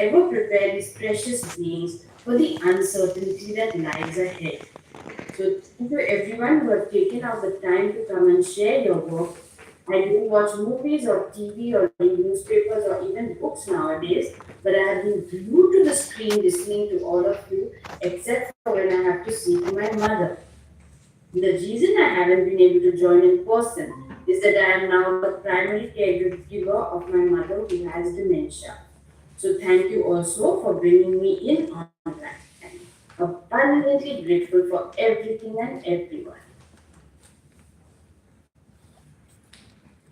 ever prepare these precious beings for the uncertainty that lies ahead. So, thank you everyone who have taken out the time to come and share your work. I don't watch movies or TV or read newspapers or even books nowadays, but I have been glued to the screen listening to all of you, except for when I have to see to my mother. The reason I haven't been able to join in person is that I am now the primary caregiver of my mother who has dementia. So thank you also for bringing me in on that time. Abundantly grateful for everything and everyone.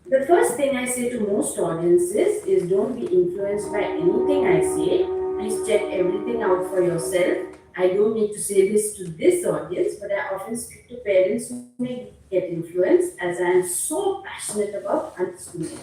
The first thing I say to most audiences is don't be influenced by anything I say. Please check everything out for yourself. I don't need to say this to this audience, but I often speak to parents who may get influenced as I am so passionate about unschooling.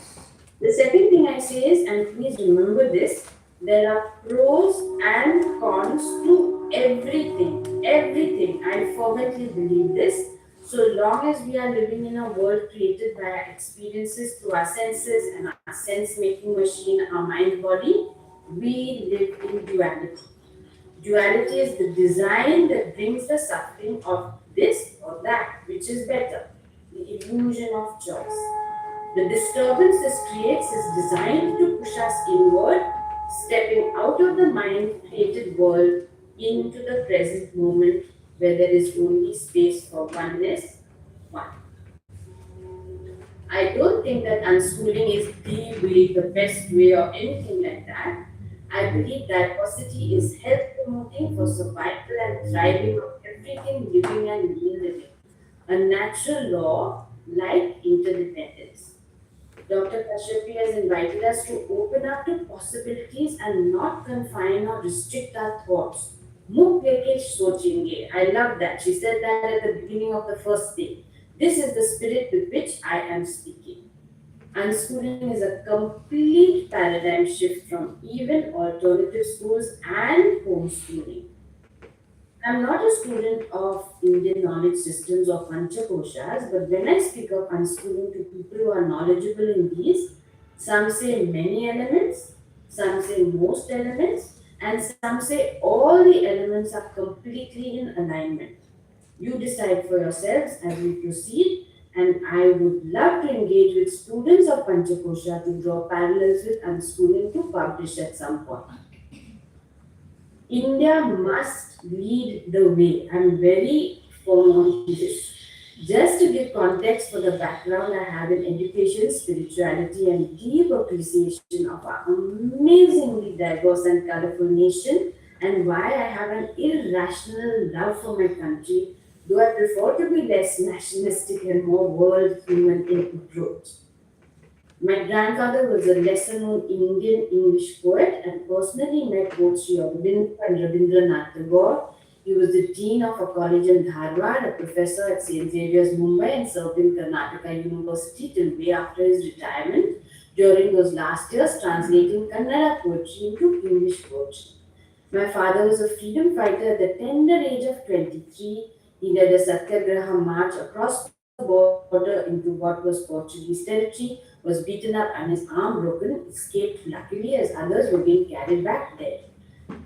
The second thing I say is, and please remember this, there are pros and cons to everything. Everything. I fervently believe this. So long as we are living in a world created by our experiences through our senses and our sense making machine, our mind body, we live in duality. Duality is the design that brings the suffering of this or that, which is better. The illusion of choice. The disturbance this creates is designed to push us inward, stepping out of the mind created world into the present moment where there is only space for oneness, one. I don't think that unschooling is the way, the best way, or anything like that. I believe diversity is health promoting for survival and thriving of everything living and non living. A natural law like interdependence. Dr. Kashyapi has invited us to open up to possibilities and not confine or restrict our thoughts. Mukh leke sochenge. I love that. She said that at the beginning of the first day. This is the spirit with which I am speaking. Unschooling is a complete paradigm shift from even alternative schools and homeschooling. I'm not a student of Indian knowledge systems or panchakoshas, but when I speak of unschooling to people who are knowledgeable in these, some say many elements, some say most elements, and some say all the elements are completely in alignment. You decide for yourselves as we proceed, and I would love to engage with students of Panchakosha to draw parallels with unschooling to publish at some point. India must lead the way. I'm very firm on this. Just to give context for the background I have in education, spirituality, and deep appreciation of our amazingly diverse and colorful nation, and why I have an irrational love for my country, though I prefer to be less nationalistic and more world human in approach. My grandfather was a lesser known Indian English poet and personally met both Sri Aurobindo and Rabindranath Tagore. He was the dean of a college in Dharwad, a professor at St. Xavier's, Mumbai, and served in Karnataka University till way after his retirement. During those last years, translating Kannada poetry into English poetry. My father was a freedom fighter at the tender age of 23. He led a Satyagraha march across the border into what was Portuguese territory, was beaten up and his arm broken, escaped luckily as others were being carried back there.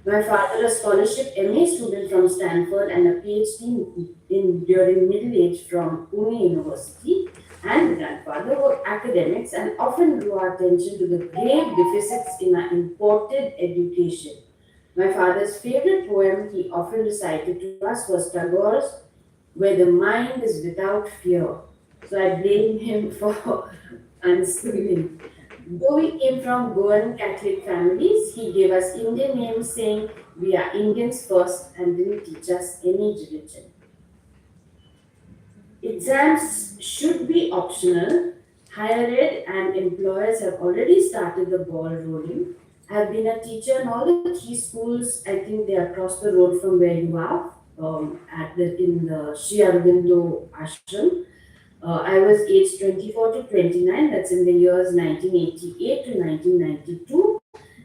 My father, a scholarship MA student from Stanford and a PhD in during middle age from Pune University, and grandfather were academics and often drew our attention to the grave deficits in our imported education. My father's favorite poem he often recited to us was Tagore's Where the Mind is Without Fear. So I blame him for unschooling. Though we came from Goan Catholic families, he gave us Indian names saying we are Indians first and didn't teach us any religion. Exams should be optional. Higher ed and employers have already started the ball rolling. I've been a teacher in all the three schools. I think they are across the road from where you are, in the Sri Aurobindo ashram. I was aged 24 to 29, that's in the years 1988 to 1992,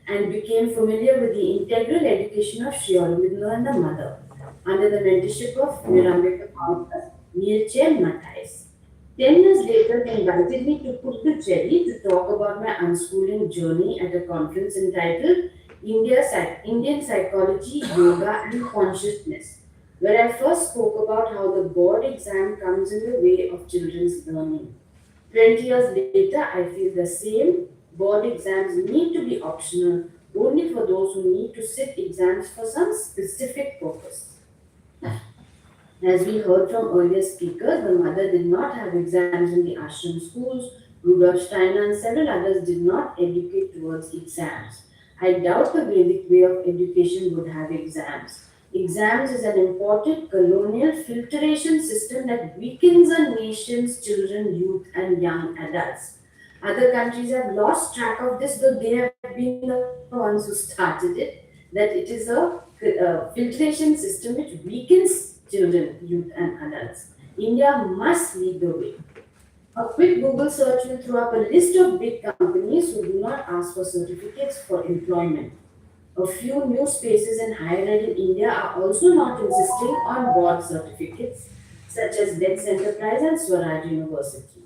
and became familiar with the integral education of Sri Aurobindo and the mother under the mentorship of Mirambeka Founder, Neelche Mathais. 10 years later, they invited me to Puducherry to talk about my unschooling journey at a conference entitled Indian psychology, yoga, and consciousness, where I first spoke about how the board exam comes in the way of children's learning. 20 years later, I feel the same. Board exams need to be optional only for those who need to sit exams for some specific purpose. As we heard from earlier speakers, the mother did not have exams in the ashram schools. Rudolf Steiner and several others did not educate towards exams. I doubt the Vedic way of education would have exams. Exams is an important colonial filtration system that weakens a nation's children, youth, and young adults. Other countries have lost track of this, though they have been the ones who started it. That it is a filtration system which weakens children, youth, and adults. India must lead the way. A quick Google search will throw up a list of big companies who do not ask for certificates for employment. A few new spaces in higher ed in India are also not insisting on board certificates, such as Lex Enterprise and Swaraj University.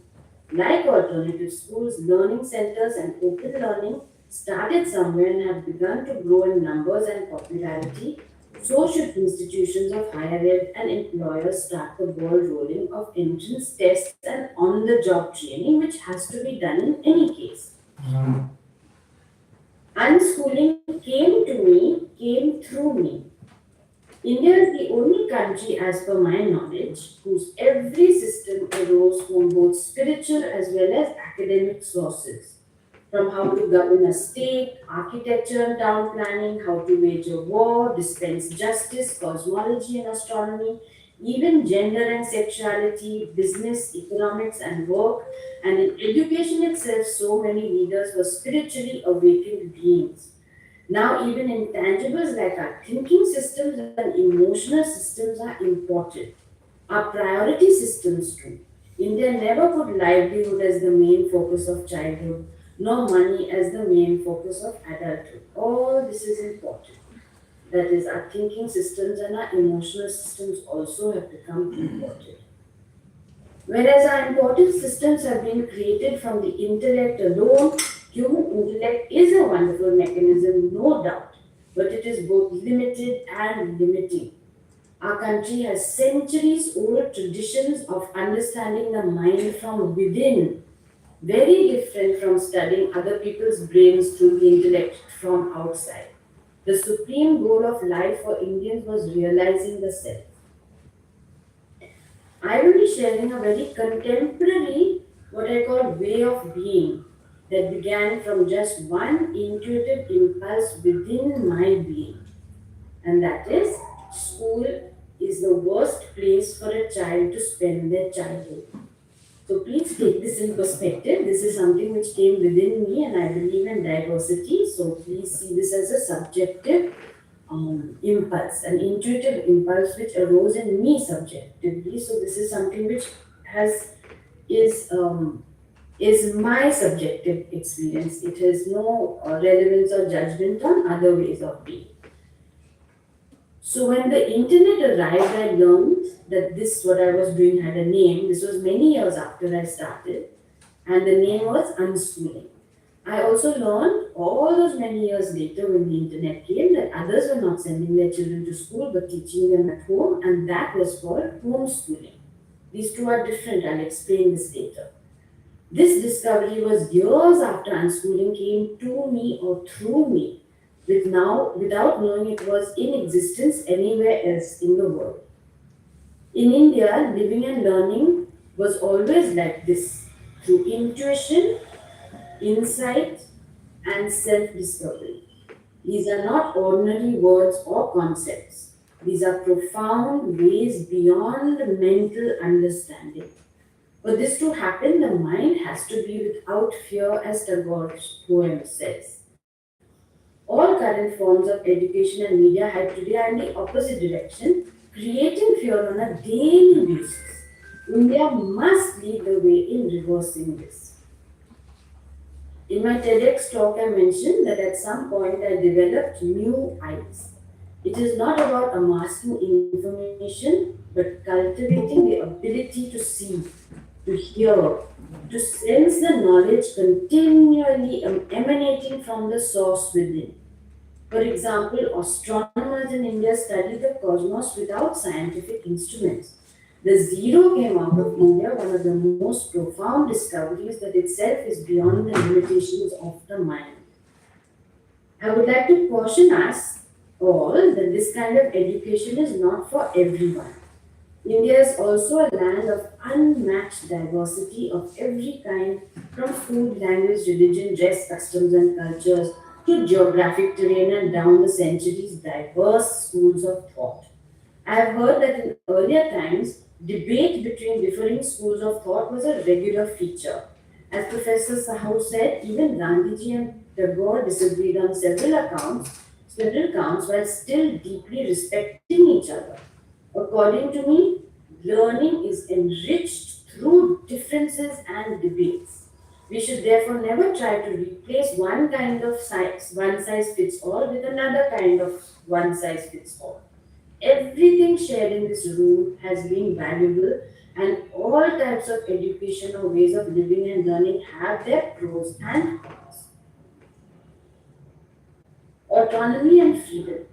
Like alternative schools, learning centers and open learning started somewhere and have begun to grow in numbers and popularity. So should institutions of higher ed and employers start the ball rolling of entrance tests and on the job training, which has to be done in any case. Unschooling came through me. India is the only country, as per my knowledge, whose every system arose from both spiritual as well as academic sources. From how to govern a state, architecture and town planning, how to wage a war, dispense justice, cosmology and astronomy, even gender and sexuality, business, economics and work, and in education itself, so many leaders were spiritually awakened beings. Now, even intangibles like our thinking systems and emotional systems are important. Our priority systems too. India never put livelihood as the main focus of childhood, nor money as the main focus of adulthood. All this is important. That is, our thinking systems and our emotional systems also have become important. Whereas our important systems have been created from the intellect alone, human intellect is a wonderful mechanism, no doubt, but it is both limited and limiting. Our country has centuries old traditions of understanding the mind from within, very different from studying other people's brains through the intellect from outside. The supreme goal of life for Indians was realizing the self. I will be sharing a very contemporary, what I call way of being, that began from just one intuitive impulse within my being, and that is school is the worst place for a child to spend their childhood. So please take this in perspective. This is something which came within me, and I believe in diversity. So please see this as a subjective impulse, an intuitive impulse which arose in me subjectively. So this is something which has is is my subjective experience. It has no relevance or judgment on other ways of being. So when the internet arrived, I learned that this what I was doing had a name. This was many years after I started, and the name was unschooling. I also learned all those many years later when the internet came that others were not sending their children to school but teaching them at home, and that was called homeschooling. These two are different. I'll explain this later. This discovery was years after unschooling came to me or through me, without knowing it was in existence anywhere else in the world. In India, living and learning was always like this through intuition, insight, and self discovery. These are not ordinary words or concepts. These are profound ways beyond mental understanding. For this to happen, the mind has to be without fear, as Tagore's poem says. All current forms of education and media hype today are in the opposite direction, creating fear on a daily basis. India must lead the way in reversing this. In my TEDx talk, I mentioned that at some point I developed new eyes. It is not about amassing information, but cultivating the ability to see, to hear, to sense the knowledge continually emanating from the source within. For example, astronomers in India study the cosmos without scientific instruments. The zero came out of India, one of the most profound discoveries that itself is beyond the limitations of the mind. I would like to caution us all that this kind of education is not for everyone. India is also a land of unmatched diversity of every kind, from food, language, religion, dress, customs, and cultures to geographic terrain and down the centuries, diverse schools of thought. I have heard that in earlier times, debate between differing schools of thought was a regular feature. As Professor Sahu said, even Gandhiji and Tagore disagreed on several counts, while still deeply respecting each other. According to me, learning is enriched through differences and debates. We should therefore never try to replace one size fits all with another kind of one size fits all. Everything shared in this room has been valuable, and all types of education or ways of living and learning have their pros and cons. Autonomy and freedom.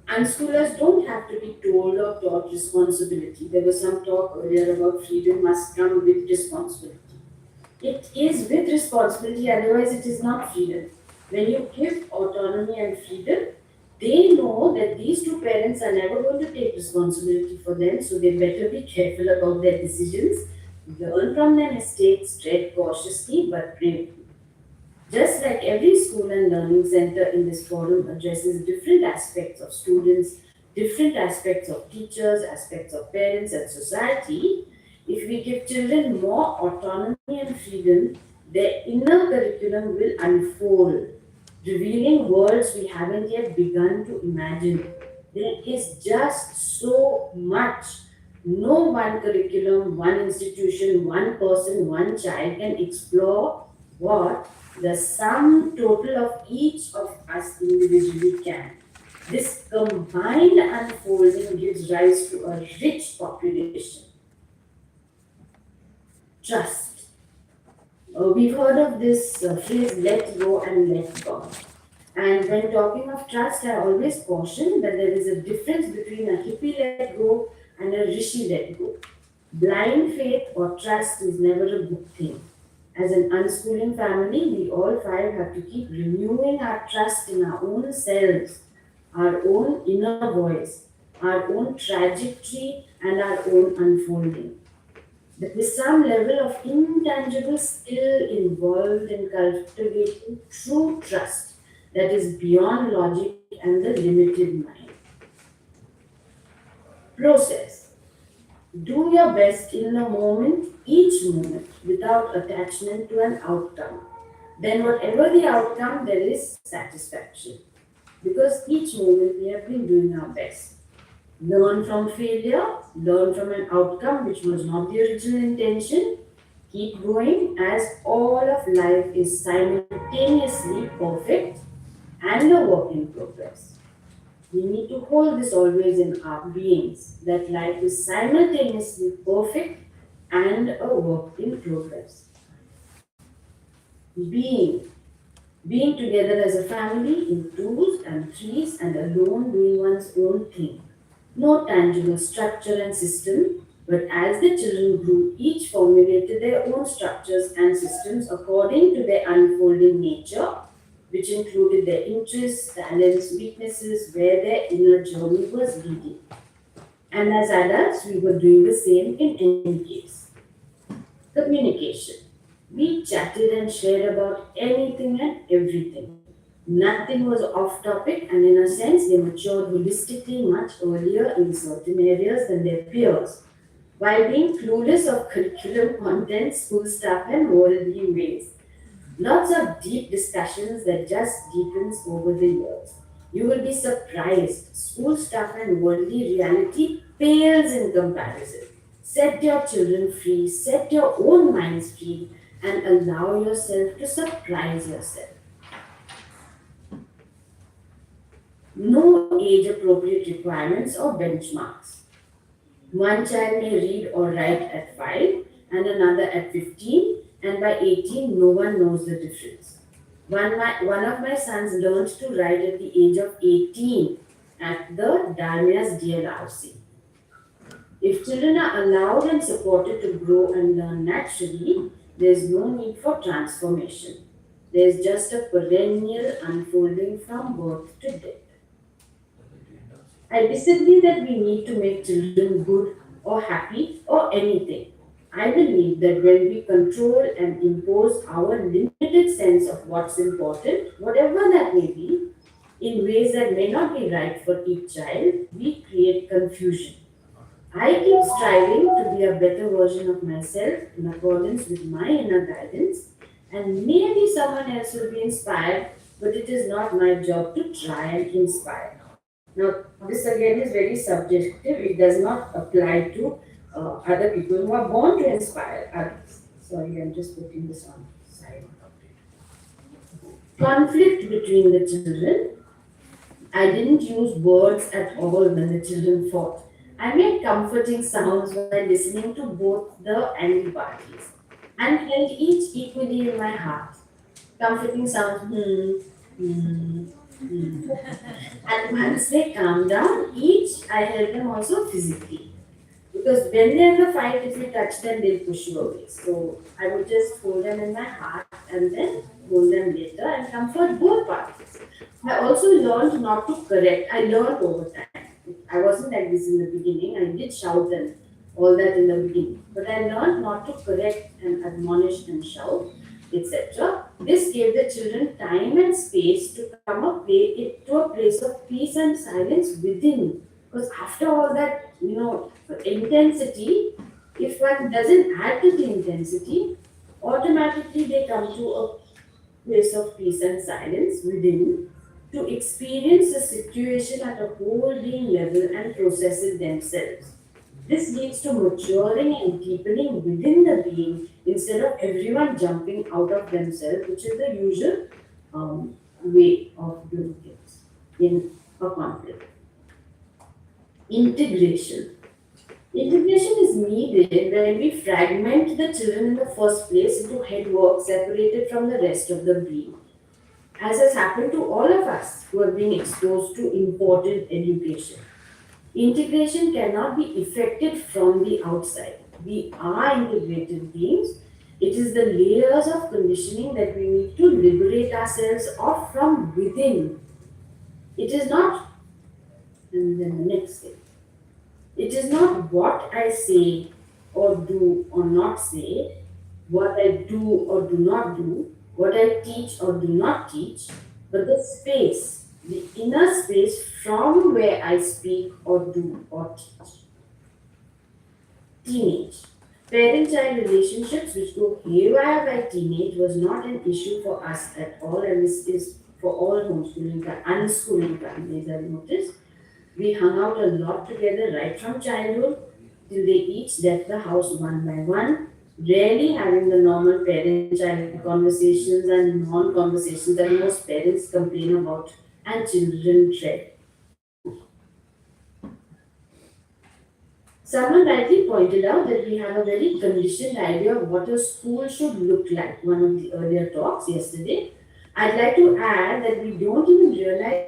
Unschoolers don't have to be told or taught responsibility. There was some talk earlier about freedom must come with responsibility. It is with responsibility, otherwise, it is not freedom. When you give autonomy and freedom, they know that these two parents are never going to take responsibility for them, so they better be careful about their decisions. Learn from their mistakes, tread cautiously but bravely. Just like every school and learning center in this forum addresses different aspects of students, different aspects of teachers, aspects of parents and society, if we give children more autonomy and freedom, their inner curriculum will unfold, revealing worlds we haven't yet begun to imagine. There is just so much. No one curriculum, one institution, one person, one child can explore what the sum total of each of us individually can. This combined unfolding gives rise to a rich population. Trust. We've heard of this phrase, let go and let God. And when talking of trust, I always caution that there is a difference between a hippie let go and a rishi let go. Blind faith or trust is never a good thing. As an unschooling family, we all five have to keep renewing our trust in our own selves, our own inner voice, our own trajectory, and our own unfolding. There is some level of intangible skill involved in cultivating true trust that is beyond logic and the limited mind. Process. Do your best in the moment, each moment, without attachment to an outcome. Then, whatever the outcome, there is satisfaction. Because each moment we have been doing our best. Learn from failure, learn from an outcome which was not the original intention. Keep going, as all of life is simultaneously perfect and a work in progress. We need to hold this always in our beings, that life is simultaneously perfect and a work in progress. Being. Being together as a family in twos and threes and alone doing one's own thing. No tangible structure and system, but as the children grew, each formulated their own structures and systems according to their unfolding nature, which included their interests, talents, weaknesses, where their inner journey was leading. And as adults, we were doing the same in any case. Communication. We chatted and shared about anything and everything. Nothing was off topic, and in a sense, they matured holistically much earlier in certain areas than their peers, while being clueless of curriculum content, school stuff, and worldly ways. Lots of deep discussions that just deepens over the years. You will be surprised. School stuff and worldly reality pales in comparison. Set your children free, set your own minds free, and allow yourself to surprise yourself. No age appropriate requirements or benchmarks. One child may read or write at 5 and another at 15, and by 18, no one knows the difference. One of my sons learned to ride at the age of 18 at the Dalmia's DLRC. If children are allowed and supported to grow and learn naturally, there is no need for transformation. There is just a perennial unfolding from birth to death. I disagree that we need to make children good or happy or anything. I believe that when we control and impose our limited sense of what's important, whatever that may be, in ways that may not be right for each child, we create confusion. I keep striving to be a better version of myself in accordance with my inner guidance, and maybe someone else will be inspired, but it is not my job to try and inspire. Now, this again is very subjective, it does not apply to other people who are born to inspire others. Sorry, I'm just putting this on side. Conflict between the children. I didn't use words at all when the children fought. I made comforting sounds while listening to both the angry parties and held each equally in my heart. Comforting sounds, hmm, hmm. And once they calmed down, each I held them also physically. Because when they're in a fight, if you touch them, they'll push you away. So I would just hold them in my heart and then hold them later and comfort both parties. I also learned not to correct. I learned over time. I wasn't like this in the beginning. I did shout and all that in the beginning. But I learned not to correct and admonish and shout, etc. This gave the children time and space to come to a place of peace and silence within. Because after all that, intensity, if one doesn't add to the intensity, automatically they come to a place of peace and silence within to experience the situation at a whole being level and process it themselves. This leads to maturing and deepening within the being instead of everyone jumping out of themselves, which is the usual way of doing things in a conflict. Integration. Integration is needed when we fragment the children in the first place into headwork separated from the rest of the breed, as has happened to all of us who are being exposed to imported education. Integration cannot be effected from the outside. We are integrated beings. It is the layers of conditioning that we need to liberate ourselves of from within. It is not, and then the next thing. It is not what I say or do or not say, what I do or do not do, what I teach or do not teach, but the space, the inner space from where I speak or do or teach. Teenage. Parent child relationships which go haywire by teenage was not an issue for us at all, and this is for all unschooling families, I've noticed. We hung out a lot together right from childhood till they each left the house one by one, rarely having the normal parent child conversations and non conversations that most parents complain about and children dread. Someone rightly pointed out that we have a very conditioned idea of what a school should look like, one of the earlier talks yesterday. I'd like to add that we don't even realize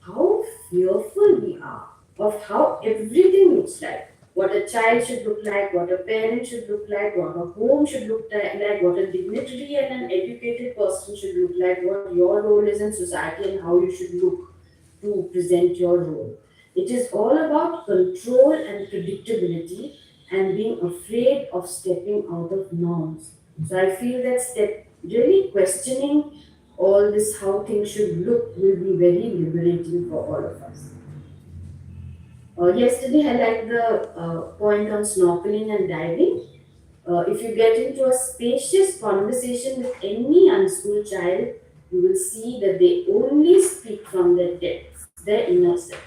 how fearful we are of how everything looks like. What a child should look like, what a parent should look like, what a home should look like, what a dignitary and an educated person should look like, what your role is in society and how you should look to present your role. It is all about control and predictability and being afraid of stepping out of norms. So I feel that really questioning all this how things should look will be very liberating for all of us. Yesterday, I liked the point on snorkeling and diving. If you get into a spacious conversation with any unschooled child, you will see that they only speak from their depths, their inner self.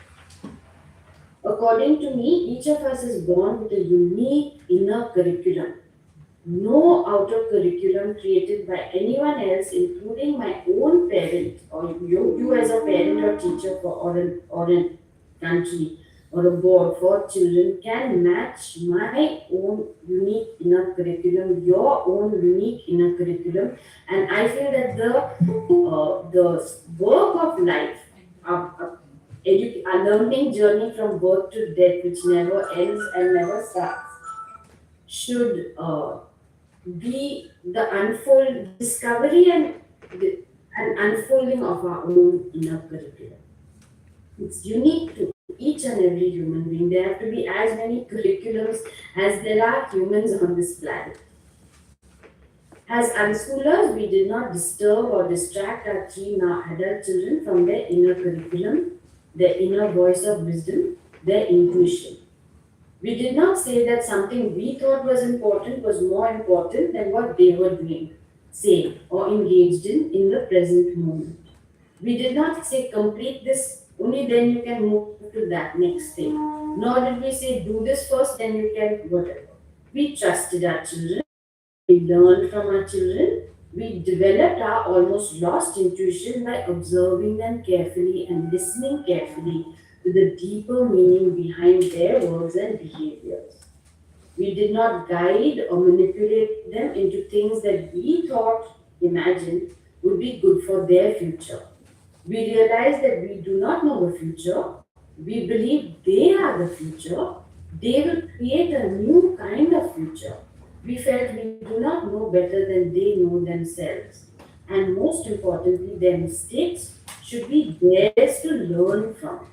According to me, each of us is born with a unique inner curriculum. No outer curriculum created by anyone else, including my own parent or you as a parent or teacher or a country, or a board for children can match my own unique inner curriculum, your own unique inner curriculum, and I feel that the work of life, a learning journey from birth to death, which never ends and never starts, should be the unfold discovery and an unfolding of our own inner curriculum. It's unique to each and every human being. There have to be as many curriculums as there are humans on this planet. As unschoolers, we did not disturb or distract our three now adult children from their inner curriculum, their inner voice of wisdom, their intuition. We did not say that something we thought was important was more important than what they were doing, saying, or engaged in the present moment. We did not say complete this, only then you can move to that next thing. Nor did we say do this first, then you can whatever. We trusted our children, we learned from our children, we developed our almost lost intuition by observing them carefully and listening carefully to the deeper meaning behind their words and behaviors. We did not guide or manipulate them into things that we thought, imagined, would be good for their future. We realized that we do not know the future. We believe they are the future. They will create a new kind of future. We felt we do not know better than they know themselves. And most importantly, their mistakes should be theirs to learn from.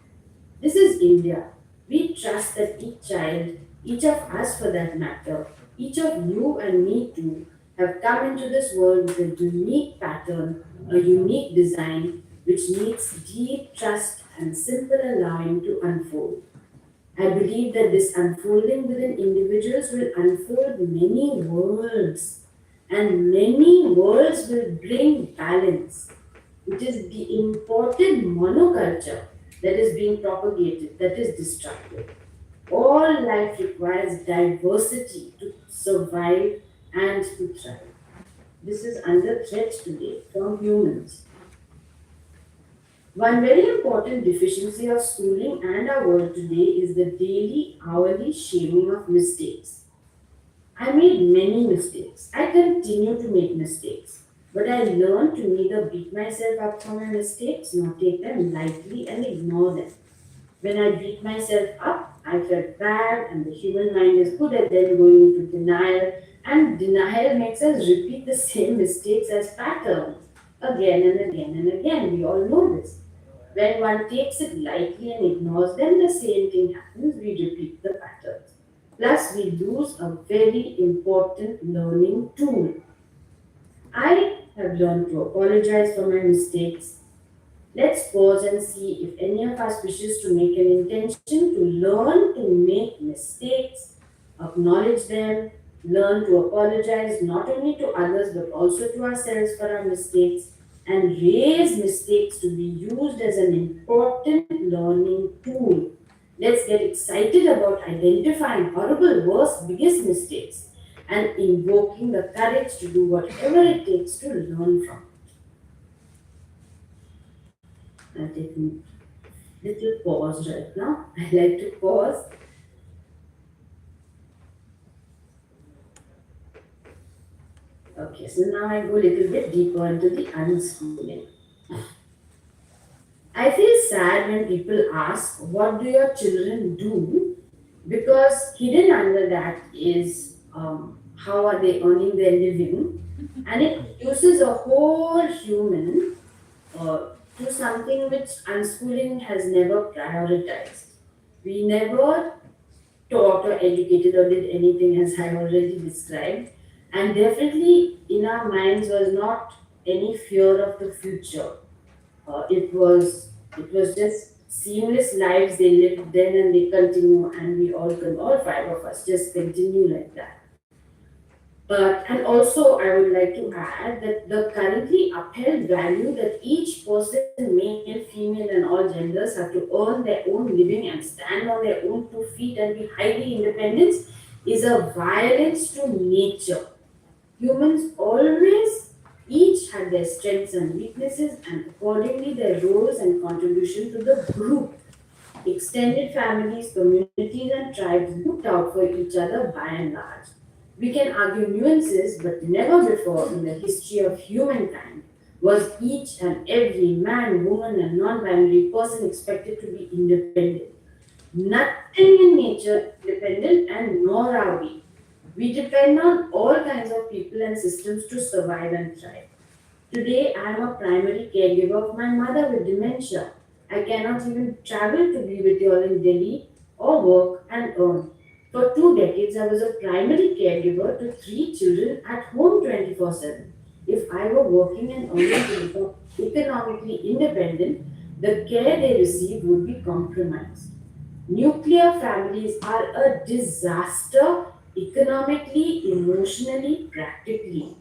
This is India. We trust that each child, each of us for that matter, each of you and me too, have come into this world with a unique pattern, a unique design, which needs deep trust and simple allowing to unfold. I believe that this unfolding within individuals will unfold many worlds, and many worlds will bring balance. It is the important monoculture that is being propagated that is destructive. All life requires diversity to survive and to thrive. This is under threat today from humans. One very important deficiency of schooling and our world today is the daily, hourly shaming of mistakes. I made many mistakes. I continue to make mistakes. But I learned to neither beat myself up for my mistakes nor take them lightly and ignore them. When I beat myself up, I felt bad, and the human mind is good at then going into denial, and denial makes us repeat the same mistakes as patterns again and again and again. We all know this. When one takes it lightly and ignores them, the same thing happens. We repeat the patterns. Plus, we lose a very important learning tool. I have learned to apologize for my mistakes. Let's pause and see if any of us wishes to make an intention to learn to make mistakes, acknowledge them, learn to apologize not only to others but also to ourselves for our mistakes, and raise mistakes to be used as an important learning tool. Let's get excited about identifying horrible, worst, biggest mistakes and invoking the courage to do whatever it takes to learn from. I'll take a little pause right now. I like to pause. Okay, so now I go a little bit deeper into the unschooling. I feel sad when people ask, what do your children do? Because hidden under that is how are they earning their living? And it reduces a whole human to something which unschooling has never prioritized. We never taught or educated or did anything as I already described. And definitely in our minds was not any fear of the future. It was just seamless lives they lived then and they continue and we all five of us just continue like that. But and also I would like to add that the currently upheld value that each person, male, female, and all genders, have to earn their own living and stand on their own 2 feet and be highly independent is a violence to nature. Humans always each had their strengths and weaknesses, and accordingly their roles and contribution to the group. Extended families, communities, and tribes looked out for each other by and large. We can argue nuances, but never before in the history of humankind was each and every man, woman, and non binary person expected to be independent. Nothing in nature independent, and nor are we. We depend on all kinds of people and systems to survive and thrive. Today, I am a primary caregiver of my mother with dementia. I cannot even travel to be with you all in Delhi or work and earn. For 2 decades, I was a primary caregiver to 3 children at home 24/7. If I were working and earning to become economically independent, the care they received would be compromised. Nuclear families are a disaster economically, emotionally, practically.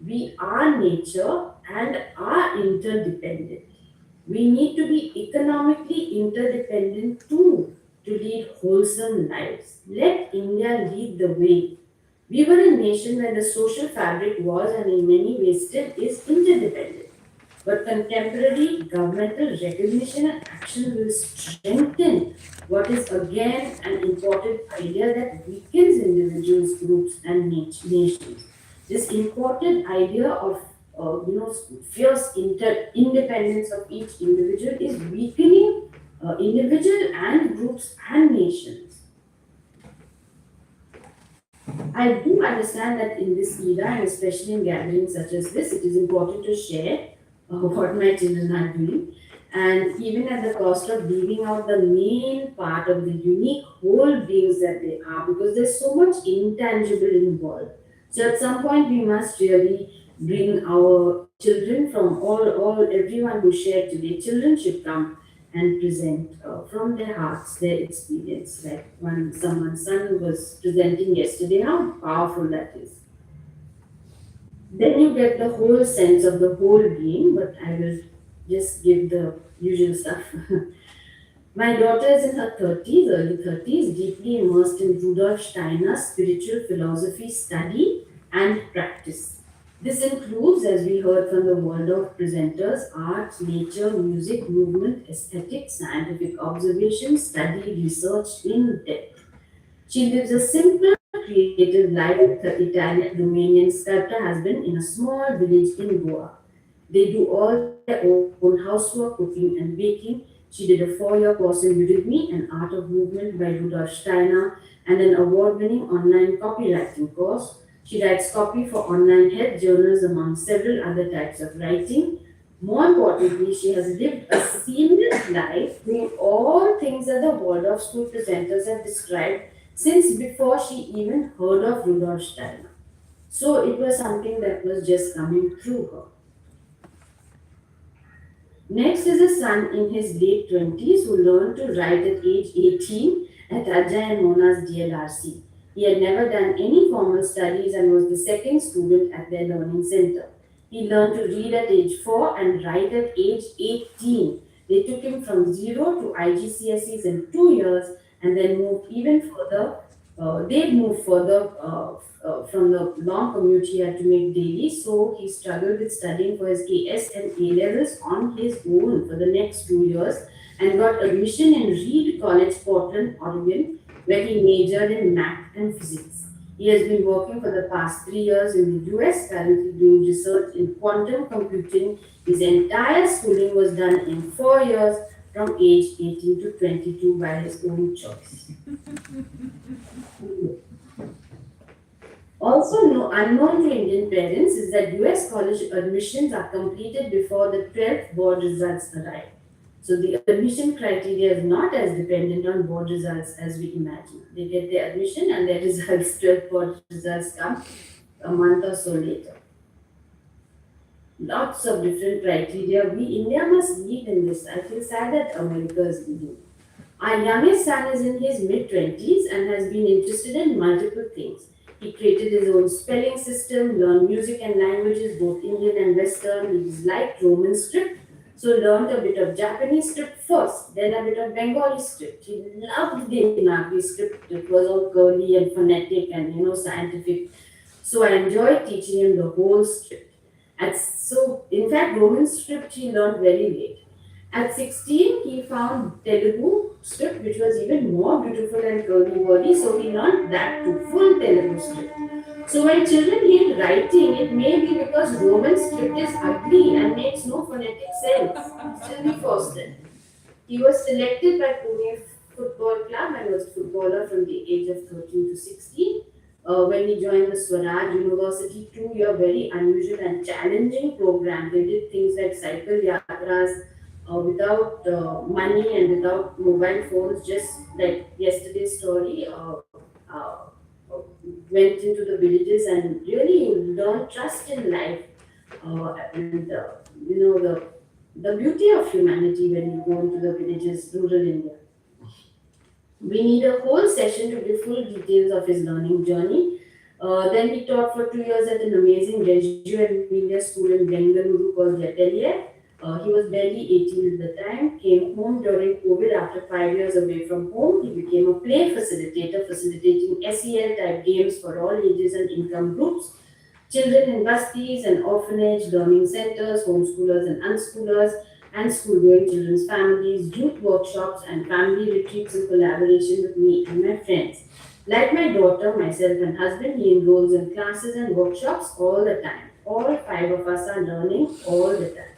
We are nature and are interdependent. We need to be economically interdependent too to lead wholesome lives. Let India lead the way. We were a nation where the social fabric was and in many ways still is interdependent. But contemporary governmental recognition and action will strengthen what is again an important idea that weakens individuals, groups, and nations. This important idea of fierce independence of each individual is weakening individual and groups and nations. I do understand that in this era, and especially in gatherings such as this, it is important to share what my children are doing, and even at the cost of leaving out the main part of the unique whole beings that they are, because there's so much intangible involved. So at some point, we must really bring our children from all everyone who shared today. Children should come and present from their hearts their experience. Like when someone's son was presenting yesterday, how powerful that is. Then you get the whole sense of the whole being, but I will just give the usual stuff. My daughter is in her 30s, early 30s, deeply immersed in Rudolf Steiner's spiritual philosophy study and practice. This includes, as we heard from the world of presenters, art, nature, music, movement, aesthetics, scientific observation, study, research in depth. She lives a simple, creative life with her Italian Romanian sculptor husband in a small village in Goa. They do all their own housework, cooking, and baking. She did a 4 year course in Udemy and Art of Movement by Rudolf Steiner and an award winning online copywriting course. She writes copy for online health journals among several other types of writing. More importantly, she has lived a seamless life doing all things that the Waldorf School presenters have described since before she even heard of Rudolf Steiner. So it was something that was just coming through her. Next is a son in his late 20s who learned to write at age 18 at Ajay and Mona's DLRC. He had never done any formal studies and was the second student at their learning center. He learned to read at age 4 and write at age 18. They took him from zero to IGCSEs in 2 years and then moved even further. They moved further from the long commute he had to make daily, so he struggled with studying for his KS and A levels on his own for the next 2 years and got admission in Reed College, Portland, Oregon, where he majored in math and physics. He has been working for the past 3 years in the US, currently doing research in quantum computing. His entire schooling was done in 4 years from age 18 to 22 by his own choice. Also, unknown to Indian parents is that US college admissions are completed before the 12th board results arrive. So, the admission criteria is not as dependent on board results as we imagine. They get their admission and their results, 12th board results come a month or so later. Lots of different criteria. We, India, must lead in this. I feel sad that America is leading. Our youngest son is in his mid 20s and has been interested in multiple things. He created his own spelling system, learned music and languages, both Indian and Western. He disliked Roman script, so learned a bit of Japanese script first, then a bit of Bengali script. He loved Devanagari script. It was all curly and phonetic and scientific. So I enjoyed teaching him the whole script. In fact, Roman script he learned very late. At 16, he found Telugu script, which was even more beautiful and curly wordy. So we learned that too, full Telugu script. So when children hate writing, it may be because Roman script is ugly and makes no phonetic sense. Still, we forced it. He was selected by Pune Football Club and was a footballer from the age of 13 to 16. When he joined the Swaraj University 2 year very unusual and challenging program, they did things like cycle yatras without money and without mobile phones, just like yesterday's story. Uh, Went into the villages and really learned trust in life and the beauty of humanity when you go into the villages, rural India. We need a whole session to give full details of his learning journey. Then he taught for 2 years at an amazing Reggio Emilia school in Bengaluru called the Atelier. He was barely 18 at the time, came home during COVID after 5 years away from home. He became a play facilitator, facilitating SEL type games for all ages and income groups. Children in busties and orphanage, learning centers, homeschoolers and unschoolers, and school-going children's families, youth workshops, and family retreats in collaboration with me and my friends. Like my daughter, myself, and husband, he enrolls in classes and workshops all the time. All five of us are learning all the time.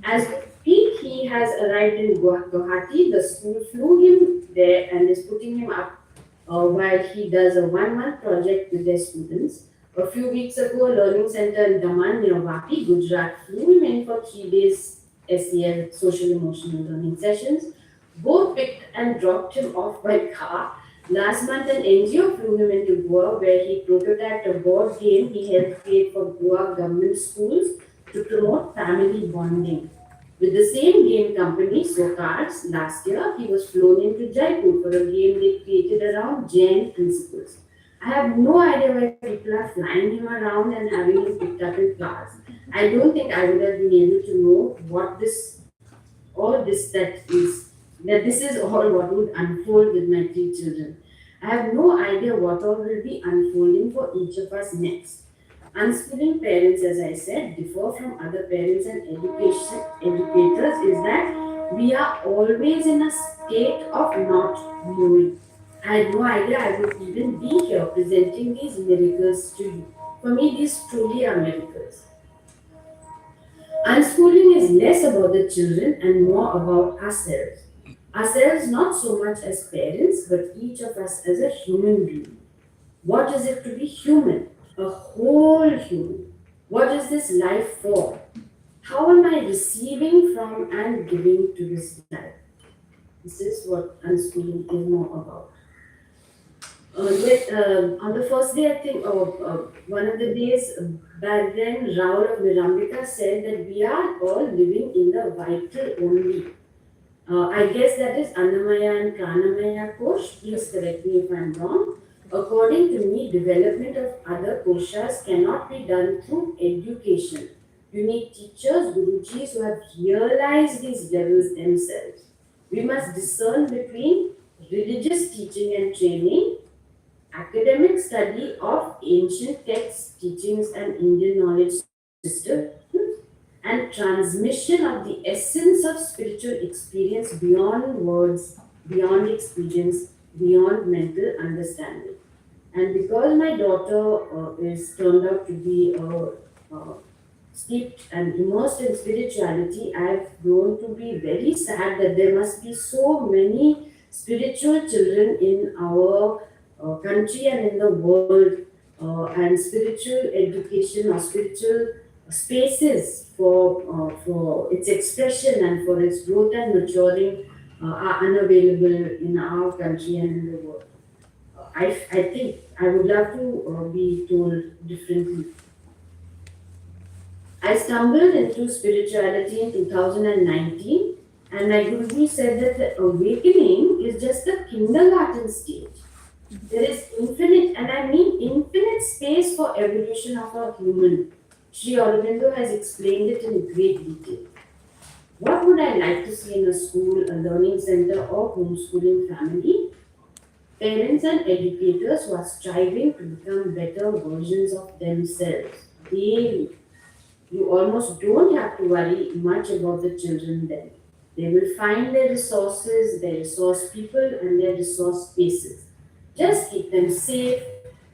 As we speak, he has arrived in Guwahati. The school flew him there and is putting him up while he does a 1 month project with their students. A few weeks ago, a learning center in Daman near Vapi, Gujarat, flew him in for 3 days SEL, social emotional learning sessions. Both picked and dropped him off by car. Last month, an NGO flew him into Goa where he prototyped a board game he helped create for Goa government schools to promote family bonding. With the same game company, Socars, last year, he was flown into Jaipur for a game they created around Jain principles. I have no idea why people are flying him around and having him picked up in cars. I don't think I would have been able to know what this, all this that this is all what would unfold with my three children. I have no idea what all will be unfolding for each of us next. Unschooling parents, as I said, differ from other parents and education educators is that we are always in a state of not knowing. I had no idea I would even be here presenting these miracles to you. For me, these truly are miracles. Unschooling is less about the children and more about ourselves. Ourselves, not so much as parents, but each of us as a human being. What is it to be human? A whole human. What is this life for? How am I receiving from and giving to this life? This is what unschooling is more about. On the first day, I think, one of the days, back then, Raul of Mirambika said that we are all living in the vital only. I guess that is Annamaya and Pranamaya Kosh. Please correct me if I'm wrong. According to me, development of other koshas cannot be done through education. You need teachers, gurujis who have realized these levels themselves. We must discern between religious teaching and training, academic study of ancient texts, teachings, and Indian knowledge systems, and transmission of the essence of spiritual experience beyond words, beyond experience, beyond mental understanding. And because my daughter is turned out to be steeped and immersed in spirituality, I've grown to be very sad that there must be so many spiritual children in our country and in the world, and spiritual education or spiritual spaces for its expression and for its growth and maturing are unavailable in our country and in the world. I think I would love to be told differently. I stumbled into spirituality in 2019, and my Guruji said that the awakening is just the kindergarten stage. There is infinite, and I mean infinite space for evolution of a human. Sri Aurobindo has explained it in great detail. What would I like to see in a school, a learning center, or homeschooling family? Parents and educators who are striving to become better versions of themselves daily. You almost don't have to worry much about the children then. They will find their resources, their resource people, and their resource spaces. Just keep them safe,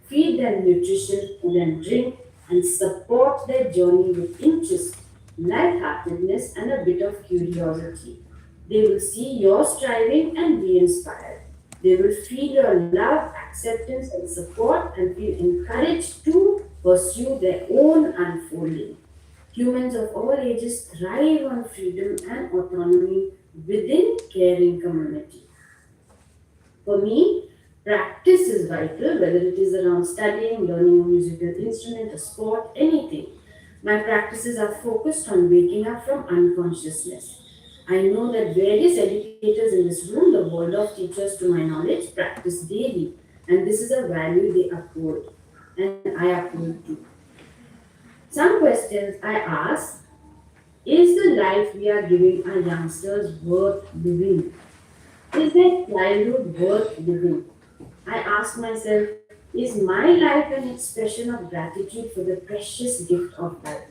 feed them nutrition, food and drink, and support their journey with interest, lightheartedness, and a bit of curiosity. They will see your striving and be inspired. They will feel your love, acceptance, and support and feel encouraged to pursue their own unfolding. Humans of all ages thrive on freedom and autonomy within caring community. For me, practice is vital, whether it is around studying, learning a musical instrument, a sport, anything. My practices are focused on waking up from unconsciousness. I know that various educators in this room, the world of teachers to my knowledge, practice daily, and this is a value they uphold, and I uphold too. Some questions I ask: is the life we are giving our youngsters worth living? Is their childhood worth living? I ask myself, is my life an expression of gratitude for the precious gift of life?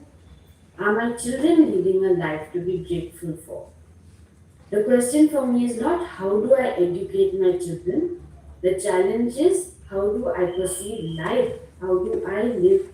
Are my children leading a life to be grateful for? The question for me is not how do I educate my children? The challenge is how do I perceive life? How do I live